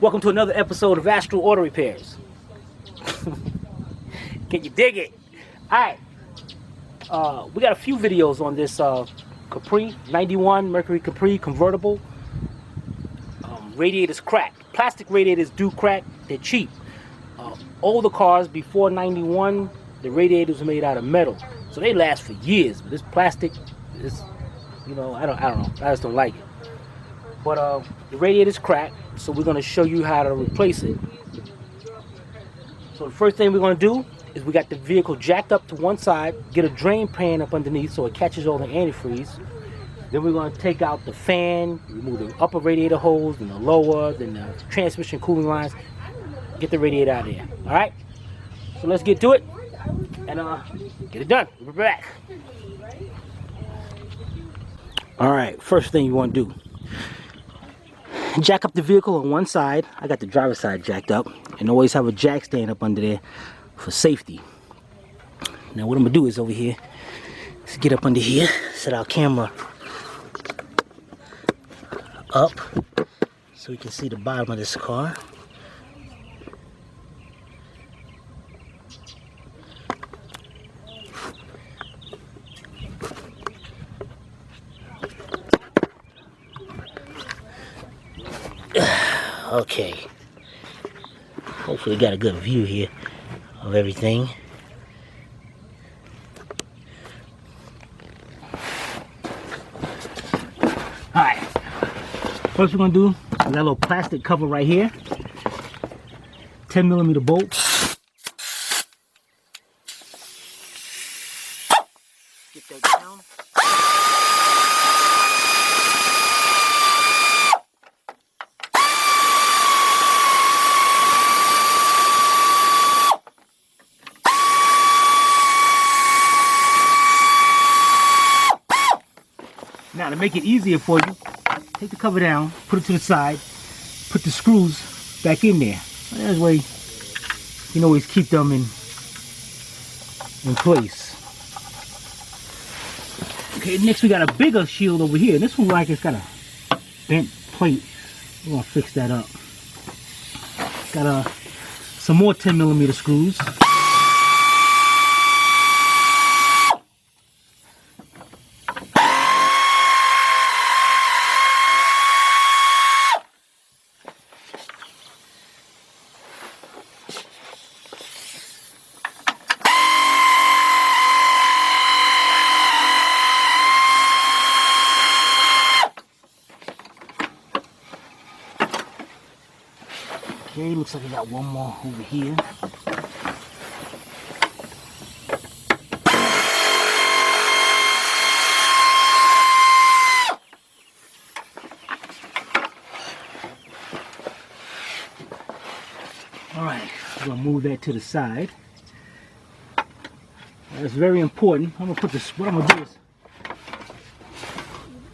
Welcome to another episode of Astral Auto Repairs. Can you dig it? Alright. We got a few videos on this Capri 91 Mercury Capri convertible. Radiators crack. Plastic radiators do crack. They're cheap. Older cars before 91, the radiators were made out of metal, so they last for years. But this plastic is, I don't know. I just don't like it. But the radiator's cracked, so we're going to show you how to replace it. So the first thing we're going to do is we got the vehicle jacked up to one side, get a drain pan up underneath so it catches all the antifreeze. Then we're going to take out the fan, remove the upper radiator hose, then the lower, then the transmission cooling lines, get the radiator out of there. Alright? So let's get to it and get it done. We'll be back. Alright, first thing you want to do, jack up the vehicle on one side. I got the driver's side jacked up, and always have a jack stand up under there for safety. Now what I'm gonna do is over here, let's get up under here, set our camera up so we can see the bottom of this car. Okay, hopefully got a good view here of everything. Alright, first we're going to do, we got a little plastic cover right here, 10mm bolt. Get that down. Now to make it easier for you, take the cover down, put it to the side, put the screws back in there. That way you can always keep them in place. Okay, next we got a bigger shield over here. This one like it's got a bent plate. We're gonna fix that up. Got some more 10mm screws. Okay, looks like I got one more over here. Alright, we're going to move that to the side. That's very important. I'm going to put this, what I'm going to do is,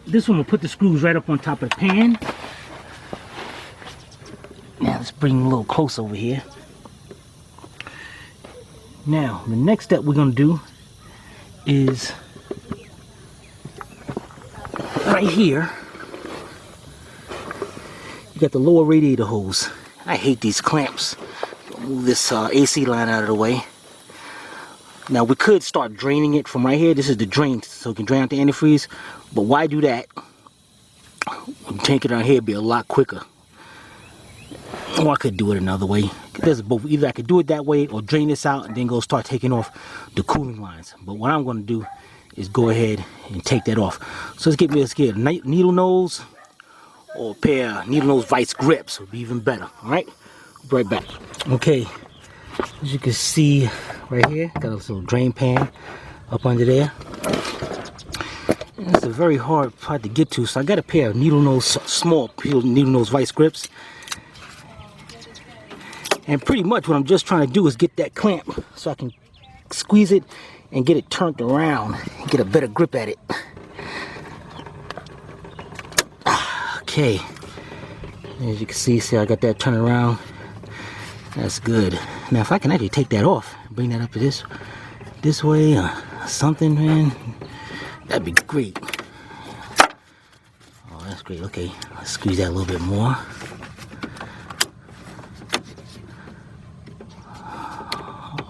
this one will put the screws right up on top of the pan. Now let's bring a little close over here. Now the next step we're going to do is right here. You got the lower radiator hose. I hate these clamps. Move this AC line out of the way. Now we could start draining it from right here. This is the drain, so it can drain out the antifreeze. But why do that? When tank it down here, it'd be a lot quicker. Or I could do it another way. There's both. Either I could do it that way or drain this out and then go start taking off the cooling lines. But what I'm going to do is go ahead and take that off. So let's get a needle nose or a pair of needle nose vice grips would be even better. Alright? Right back. Okay. As you can see right here, got a little drain pan up under there. And it's a very hard part to get to, so I got a pair of needle nose, small needle nose vice grips. And pretty much what I'm just trying to do is get that clamp so I can squeeze it and get it turned around and get a better grip at it. Okay. As you can see I got that turned around. That's good. Now if I can actually take that off, bring that up to this way or something, man, that'd be great. Oh, that's great. Okay, let's squeeze that a little bit more.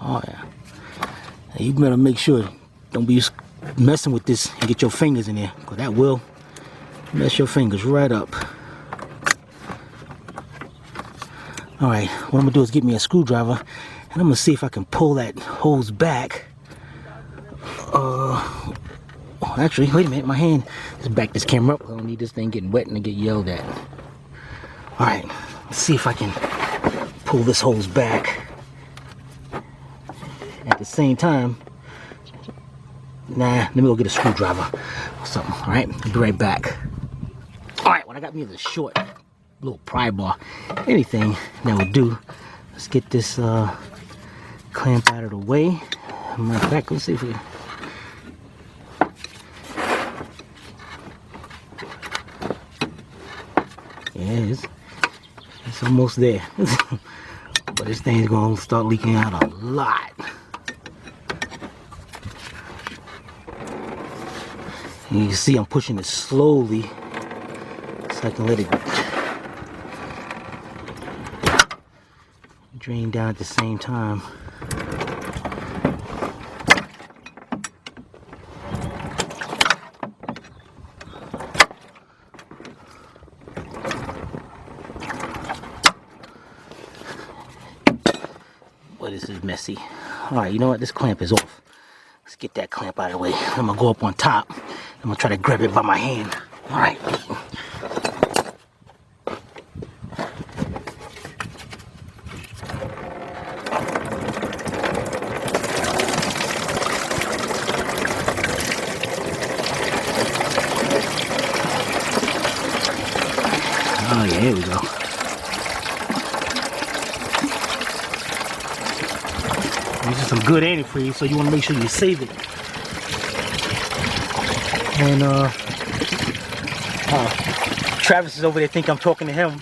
Oh yeah. Now, you better make sure, don't be messing with this and get your fingers in there, because that will mess your fingers right up. Alright, what I'm going to do is get me a screwdriver, and I'm going to see if I can pull that hose back. Actually, wait a minute, my hand is back this camera up. I don't need this thing getting wet and to get yelled at. Alright, let's see if I can pull this hose back. At the same time, let me go get a screwdriver or something. Alright, I'll be right back. Alright, when I got me the short little pry bar, anything that would do. Let's get this clamp out of the way. Matter of fact, let's see if we... Yeah, it's almost there. But this thing's gonna start leaking out a lot. And you can see I'm pushing it slowly so I can let it drain down at the same time. But this is messy. Alright, you know what? This clamp is off. Let's get that clamp out of the way. I'm gonna go up on top. I'm gonna try to grab it by my hand. Alright. Oh yeah, here we go. This is some good antifreeze, so you want to make sure you save it. And Travis is over there thinking I'm talking to him.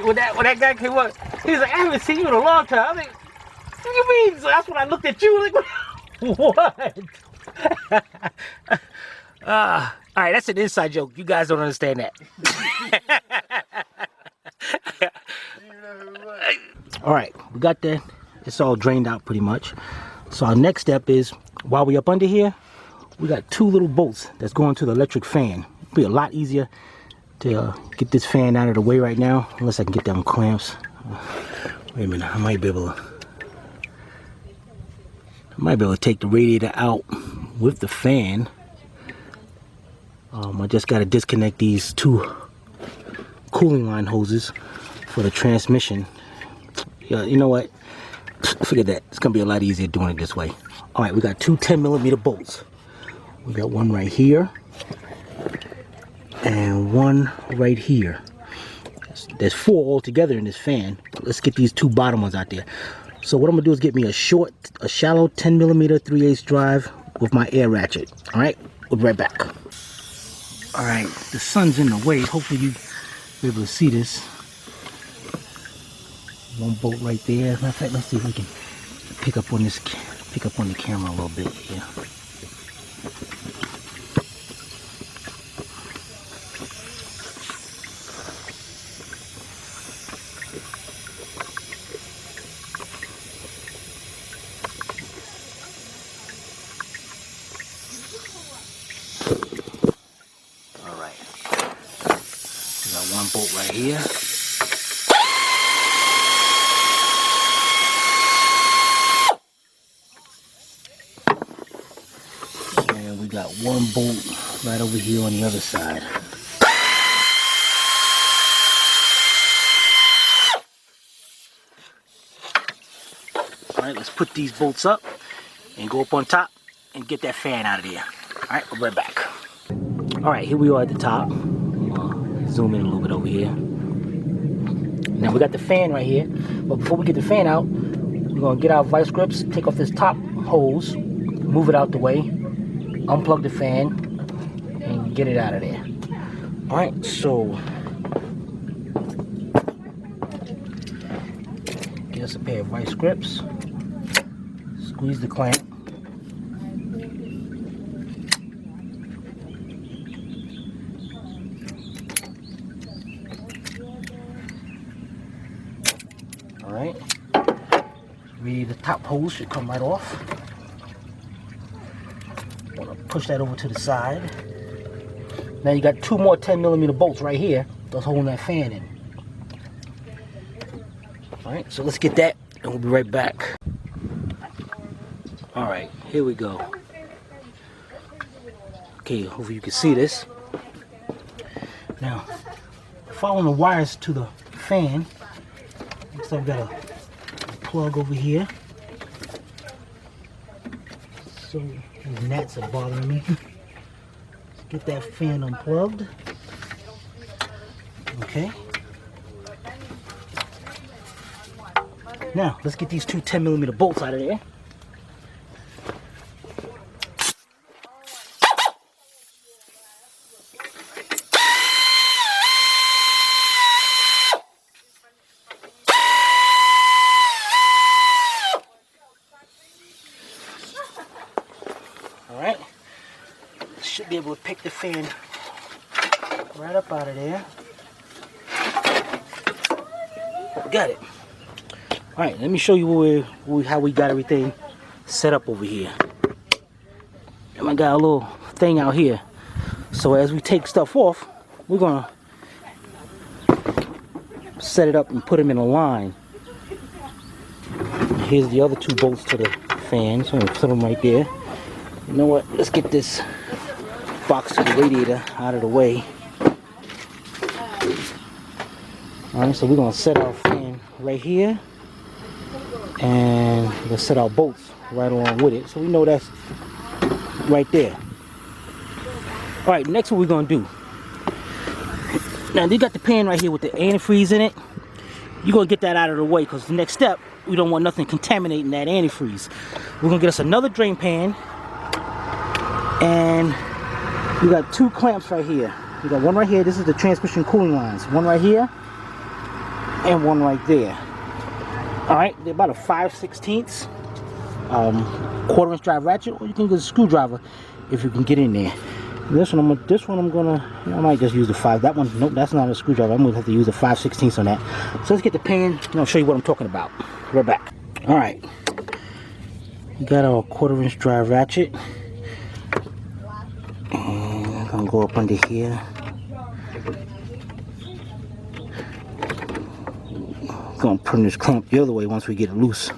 When that guy came up, he was like, I haven't seen you in a long time. I was like, what do you mean? So that's when I looked at you like, what? Alright, that's an inside joke. You guys don't understand that. Alright, we got that. It's all drained out pretty much. So our next step is, while we up under here, we got two little bolts that's going to the electric fan. It'll be a lot easier to get this fan out of the way right now, unless I can get them clamps. Wait a minute, I might be able to take the radiator out with the fan. I just got to disconnect these two cooling line hoses for the transmission. Yeah, you know what? Forget that. It's going to be a lot easier doing it this way. Alright, we got two 10mm bolts. We got one right here and one right here. There's four altogether in this fan. Let's get these two bottom ones out there. So what I'm going to do is get me a shallow 10mm 3/8 drive with my air ratchet. Alright, we'll be right back. Alright, the sun's in the way. Hopefully you'll be able to see this. One bolt right there. Matter of fact, let's see if we can pick up on the camera a little bit here. Alright. We got one bolt right here. And we got one bolt right over here on the other side. Alright, let's put these bolts up and go up on top and get that fan out of there. Alright, we'll be right back. Alright, here we are at the top. Zoom in a little bit over here. Now we got the fan right here, but before we get the fan out, we're going to get our vice grips, take off this top hose, move it out the way, unplug the fan, and get it out of there. Alright, so get us a pair of vice grips, squeeze the clamp, hose should come right off. I'm gonna push that over to the side. Now you got 2 more 10mm bolts right here that's holding that fan in. Alright, so let's get that and we'll be right back. Alright, here we go. Okay, hopefully you can see this. Now, following the wires to the fan, looks like I've got a plug over here. So these gnats are bothering me. Let's get that fan unplugged. Okay. Now, let's get these 2 10mm bolts out of there. Alright, should be able to pick the fan right up out of there. Got it. Alright, let me show you how we got everything set up over here. And I got a little thing out here. So as we take stuff off, we're going to set it up and put them in a line. Here's the other 2 bolts to the fan, so I'm going to put them right there. You know what, let's get this box to the radiator out of the way. Alright, so we're going to set our fan right here. And we'll set our bolts right along with it. So we know that's right there. Alright, next what we're going to do. Now you got the pan right here with the antifreeze in it. You're going to get that out of the way because the next step, we don't want nothing contaminating that antifreeze. We're going to get us another drain pan. And you got 2 clamps right here. You got one right here. This is the transmission cooling lines. One right here and one right there. Alright, they're about a 5/16 1/4" drive ratchet, or you can use a screwdriver if you can get in there. This one I'm gonna, I might just use the 5. That one, nope, that's not a screwdriver. I'm gonna have to use a 5/16 on that. So let's get the pan and I'll show you what I'm talking about. We're back. Alright, we got our 1/4" drive ratchet. And I'm gonna go up under here. Gonna turn this clamp the other way once we get it loose.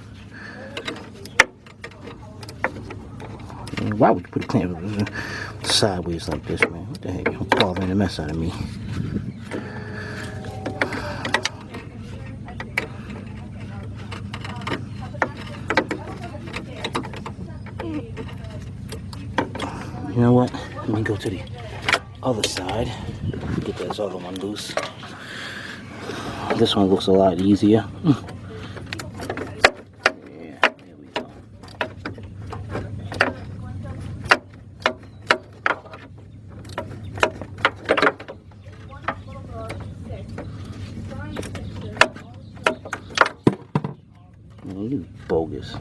And why would you put a clamp sideways like this, man? What the heck? You're bothering the mess out of me. You know what? Let me go to the other side. Get this other one loose. This one looks a lot easier. Yeah, there we go. Man, you bogus.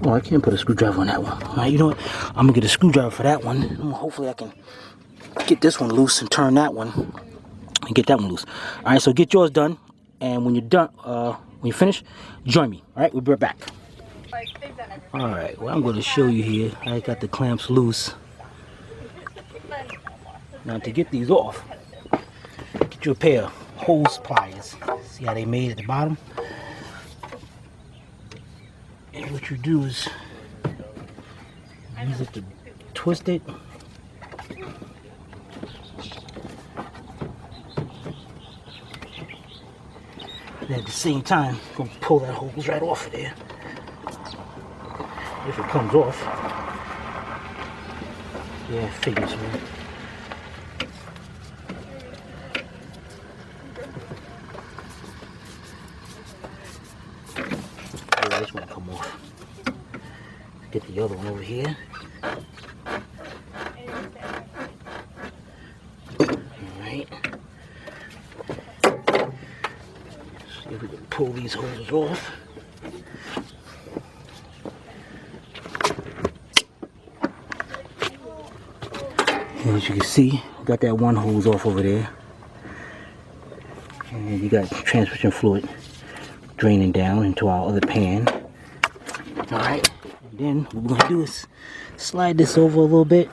Oh, I can't put a screwdriver on that one. Alright, you know what? I'm gonna get a screwdriver for that one. Hopefully I can get this one loose and turn that one. And get that one loose. Alright, so get yours done, and when you're done, when you finish, join me. Alright, we'll be right back. Alright, well, I'm going to show you here. I got the clamps loose. Now to get these off, get you a pair of hose pliers. See how they made at the bottom? And what you do is use it to twist it. And at the same time, I'm going to pull that hose right off of there. If it comes off. Yeah, figures, man. Yeah, this won't come off. Get the other one over here. Alright. See if we can pull these hoses off. And as you can see, got that one hose off over there. And you got transmission fluid draining down into our other pan. Alright, then what we're gonna do is slide this over a little bit.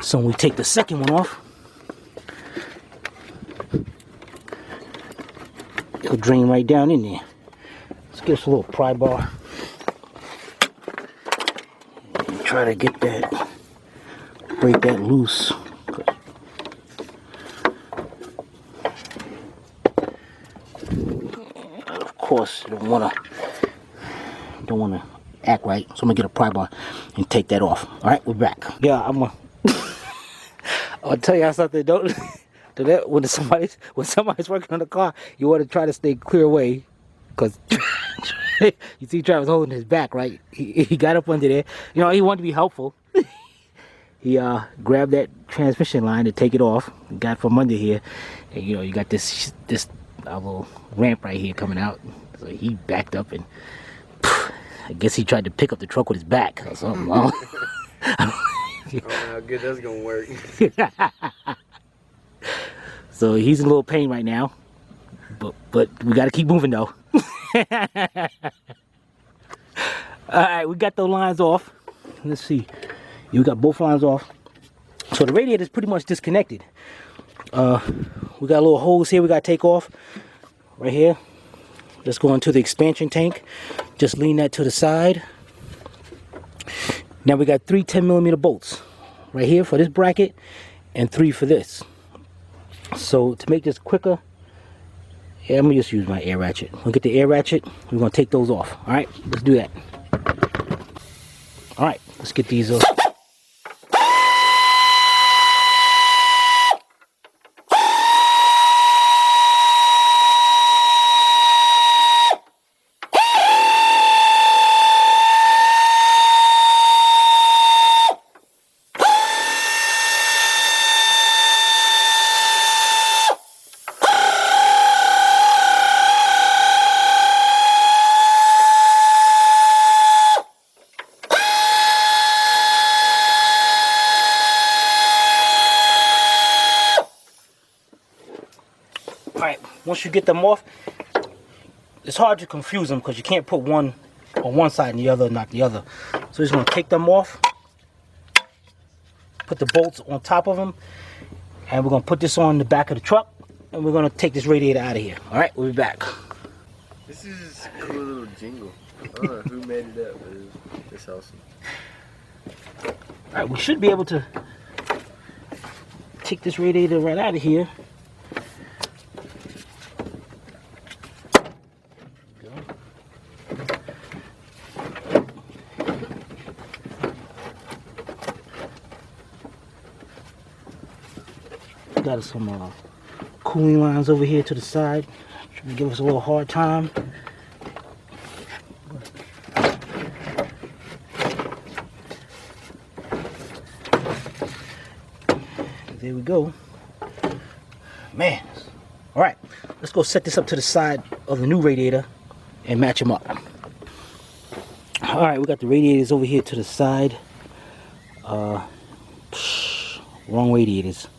So when we take the second one off, it'll drain right down in there. Let's get us a little pry bar and try to get that, break that loose. Of course, you don't wanna act right, so I'm gonna get a pry bar and take that off. All right, we're back. Yeah, I'll tell y'all something. Don't do that when somebody's working on the car. You want to try to stay clear away, because you see Travis holding his back, right? He got up under there. You know, he wanted to be helpful. He grabbed that transmission line to take it off. Got from under here, and you know, you got this little ramp right here coming out. So he backed up, and I guess he tried to pick up the truck with his back or something. I don't know how good that's gonna work. So he's in a little pain right now, but we gotta keep moving though. Alright, we got those lines off. Let's see. You got both lines off. So the radiator is pretty much disconnected. We got a little hose here we gotta take off. Right here. Let's go into the expansion tank. Just lean that to the side. Now we got 3 10mm bolts right here for this bracket and 3 for this. So to make this quicker, yeah, I'm gonna just use my air ratchet. We'll get the air ratchet. We're gonna take those off. All right, let's do that. All right, let's get these off. Alright, once you get them off, it's hard to confuse them because you can't put one on one side and the other not the other. So we're just going to take them off, put the bolts on top of them, and we're going to put this on the back of the truck, and we're going to take this radiator out of here. Alright, we'll be back. This is a cool little jingle. I don't know who made it up, but it's awesome. Alright, we should be able to take this radiator right out of here. Got some cooling lines over here to the side. Trying to give us a little hard time. There we go. Man. All right, let's go set this up to the side of the new radiator and match them up. All right, we got the radiators over here to the side. Wrong radiators.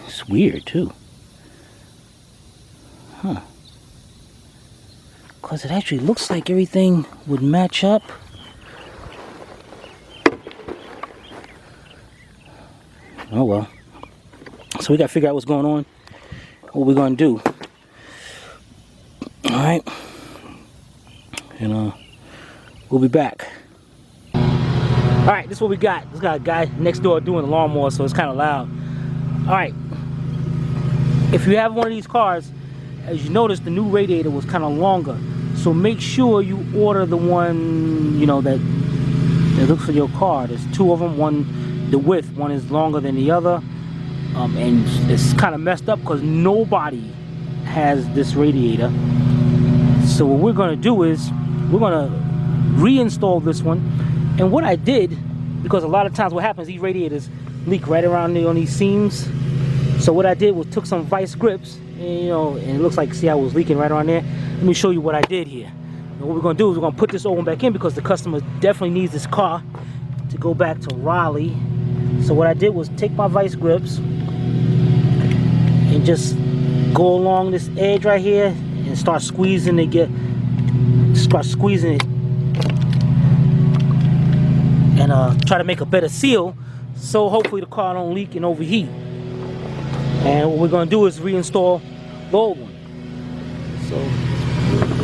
It's weird too. Huh. Because it actually looks like everything would match up. Oh well. So we gotta figure out what's going on. What we're gonna do. Alright. And we'll be back. Alright, this is what we got. This got a guy next door doing the lawnmower, so it's kind of loud. Alright, if you have one of these cars, as you notice, the new radiator was kind of longer. So make sure you order the one, you know, that looks for your car. There's 2 of them. One, the width, one is longer than the other. And it's kind of messed up because nobody has this radiator. So what we're going to do is we're going to reinstall this one. And what I did, because a lot of times what happens, these radiators leak right around on these seams. So what I did was took some vice grips, and, you know, and it looks like, see how it was leaking right around there. Let me show you what I did here. And what we're gonna do is we're gonna put this old one back in because the customer definitely needs this car to go back to Raleigh. So what I did was take my vice grips and just go along this edge right here and start squeezing it. Start squeezing it, and try to make a better seal, so hopefully the car don't leak and overheat. And what we're gonna do is reinstall the old one. So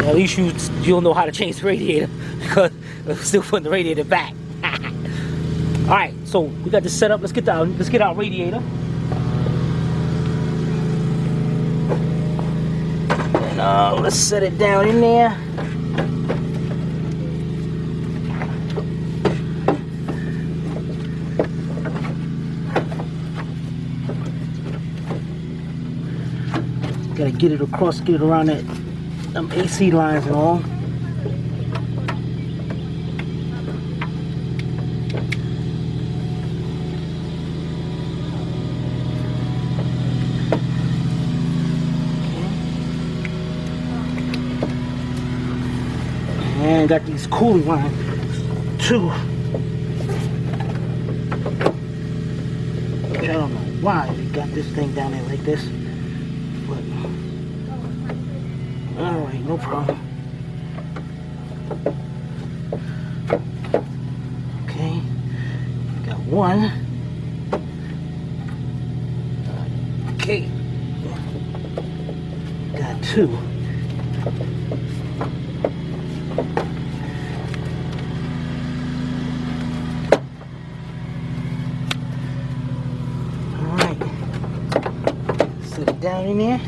at least you'll know how to change the radiator, because we're still putting the radiator back. All right, so we got this set up. Let's get our radiator. And let's set it down in there. Gotta get it across, get it around that AC lines and all. And got these cooling lines too. Which I don't know why we got this thing down there like this. But alright, no problem. Okay. Got one. Okay. Got two. Down in there.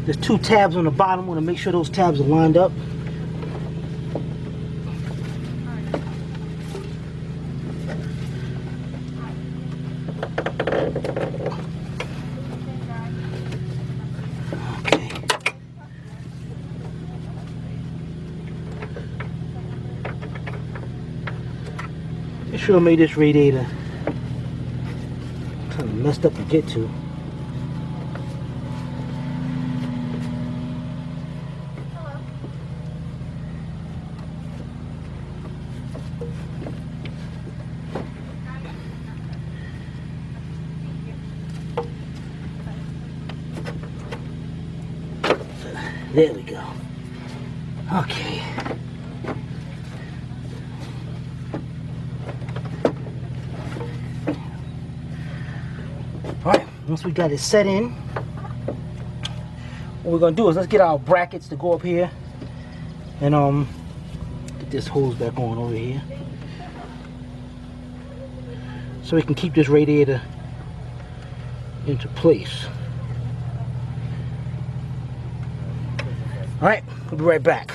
There's two tabs on the bottom. I want to make sure those tabs are lined up. Okay. Make sure I made this radiator kind of messed up to get to. There we go. Okay. Alright, once we got it set in, what we're gonna do is let's get our brackets to go up here and get this hose back on over here, so we can keep this radiator into place. Alright, we'll be right back.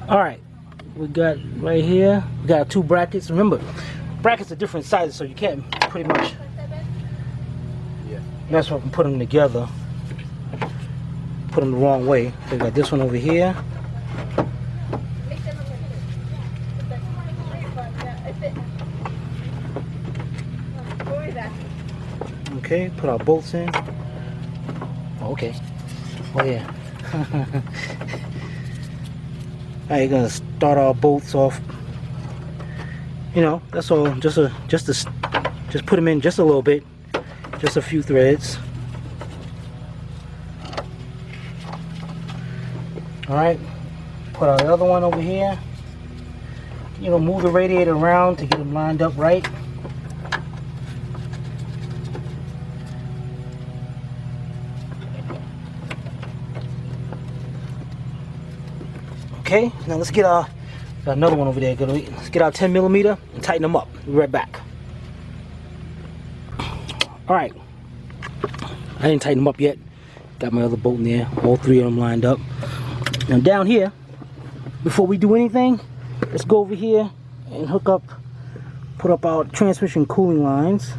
Alright, we got right here, we got our two brackets. Remember, brackets are different sizes, so you can't pretty much mess up and put them together. Put them the wrong way. So we got this one over here. Okay, put our bolts in. Okay. Oh yeah. Alright, you're gonna start our bolts off. You know, that's all. Just put them in just a little bit, just a few threads. All right. Put our other one over here. You know, move the radiator around to get them lined up right. Okay, now let's get our, got another one over there. Let's get our 10mm and tighten them up. We'll be right back. Alright, I didn't tighten them up yet. Got my other bolt in there, all three of them lined up. Now down here, before we do anything, let's go over here and put up our transmission cooling lines.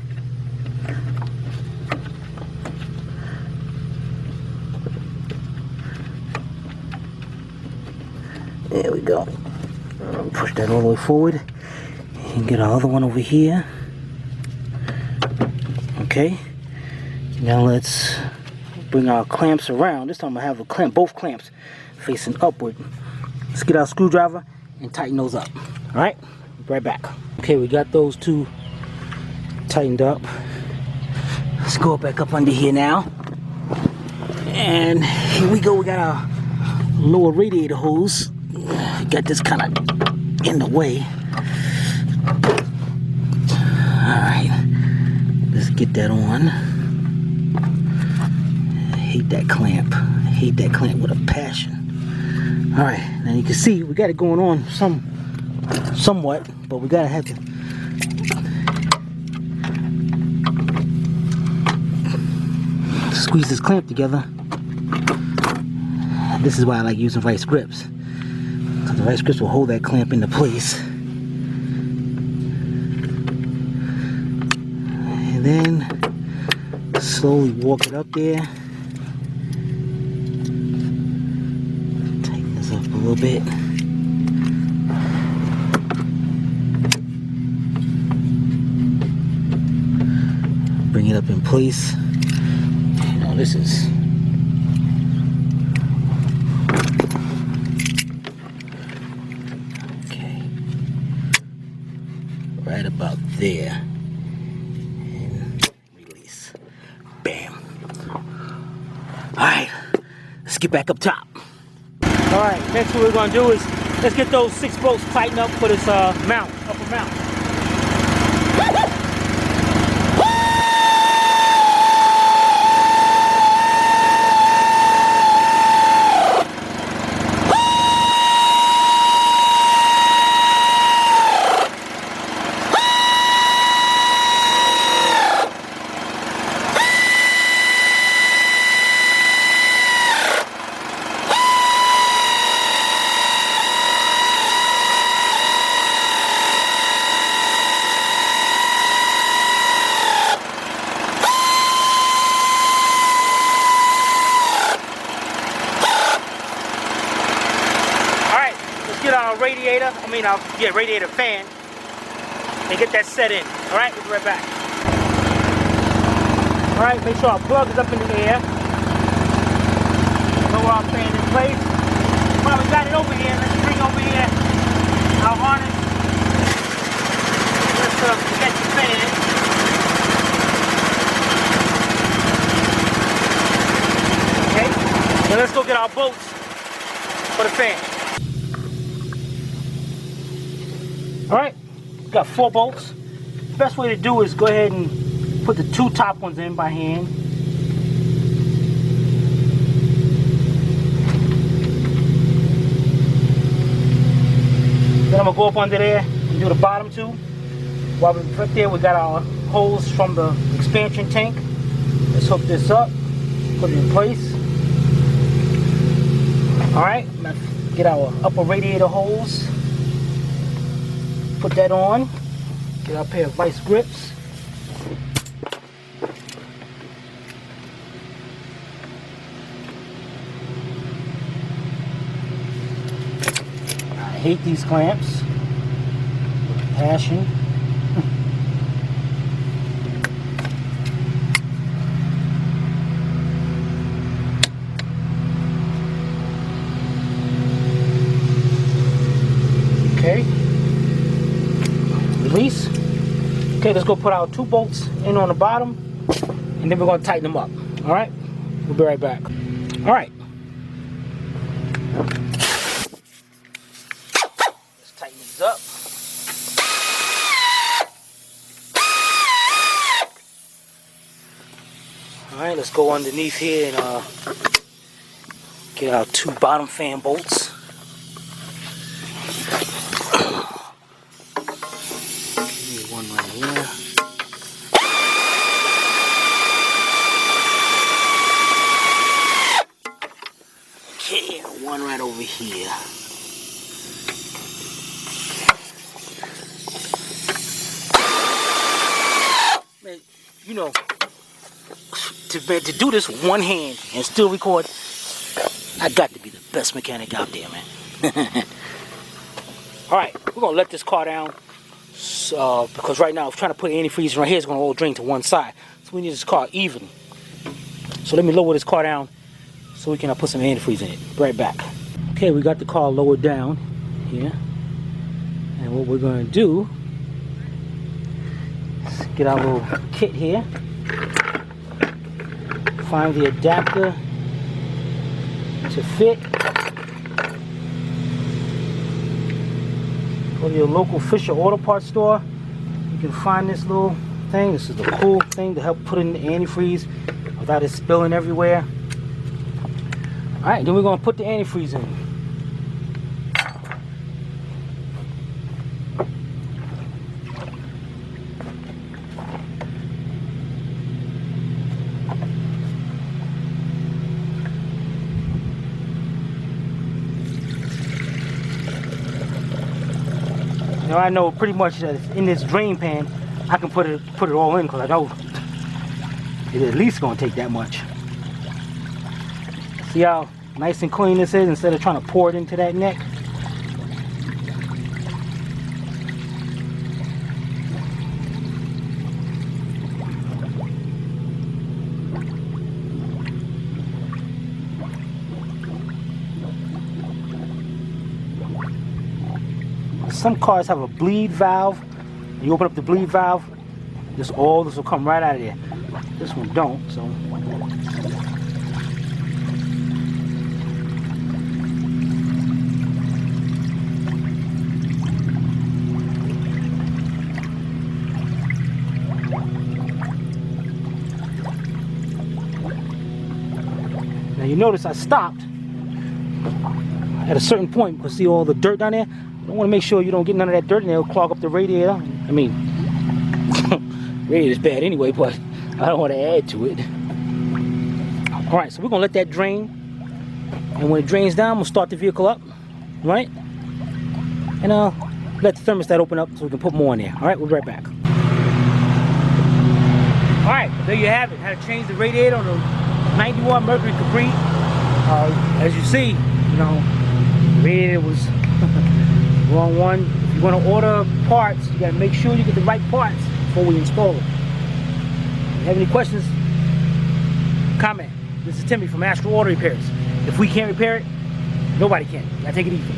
There we go. Push that all the way forward and get our other one over here. Okay. Now let's bring our clamps around. This time I have both clamps facing upward. Let's get our screwdriver and tighten those up. All right. Right back. Okay, we got those two tightened up. Let's go back up under here now. And here we go. We got our lower radiator hose. Got this kind of in the way. Alright. Let's get that on. I hate that clamp. I hate that clamp with a passion. Alright. Now you can see we got it going on somewhat. But we gotta have to squeeze this clamp together. This is why I like using vice grips. So the vice grips will hold that clamp into place. And then slowly walk it up there. Tighten this up a little bit. Bring it up in place. You know, this is okay. Right about there. And release. Bam. Alright, let's get back up top. Alright, next what we're gonna do is let's get those 6 bolts tightened up for this mount, upper mount. Radiator fan and get that set in. Alright, we'll be right back. Alright, make sure our plug is up in the air. Lower our fan in place. Well, we got it over here. Let's bring over here our harness. Let's get the fan. Okay, now let's go get our bolts for the fan. Alright, got 4 bolts. The best way to do is go ahead and put the 2 top ones in by hand. Then I'm going to go up under there and do the bottom 2. While we're right there, we got our hose from the expansion tank. Let's hook this up, put it in place. Alright, let's get our upper radiator hose. Put that on, get our pair of vice grips. I hate these clamps with passion. Okay. Release. Okay, let's go put our 2 bolts in on the bottom and then we're going to tighten them up. Alright, we'll be right back. Alright, let's tighten these up. Alright, let's go underneath here and get our 2 bottom fan bolts. One right here. Okay, one right over here. Man, you know, to do this one hand and still record, I got to be the best mechanic out there, man. Alright, we're going to let this car down. Because right now, if trying to put antifreeze right here, it's going to all drain to one side. So we need this car even. So let me lower this car down so we can put some antifreeze in it. Right back. Okay, we got the car lowered down here. And what we're going to do is get our little kit here. Find the adapter to fit. Go to your local Fisher Auto Parts store. You can find this little thing. This is the cool thing to help put in the antifreeze without it spilling everywhere. Alright, then we're going to put the antifreeze in. Now I know pretty much that in this drain pan, I can put it all in because I know it's at least going to take that much. See how nice and clean this is instead of trying to pour it into that neck? Some cars have a bleed valve. You open up the bleed valve, this will come right out of there. This one don't, so. Now you notice I stopped at a certain point because see all the dirt down there? You want to make sure you don't get none of that dirt in there. It'll clog up the radiator. I mean, radiator's bad anyway, but I don't want to add to it. Alright, so we're going to let that drain. And when it drains down, we'll start the vehicle up. Right? And let the thermostat open up so we can put more in there. Alright, we'll be right back. Alright, there you have it. How to change the radiator on the 91 Mercury Capri. As you see, you know, the radiator was wrong one. If you want to order parts, you got to make sure you get the right parts before we install it. If you have any questions, comment. This is Timmy from ASTRAL Auto Repairs. If we can't repair it, nobody can. I take it easy.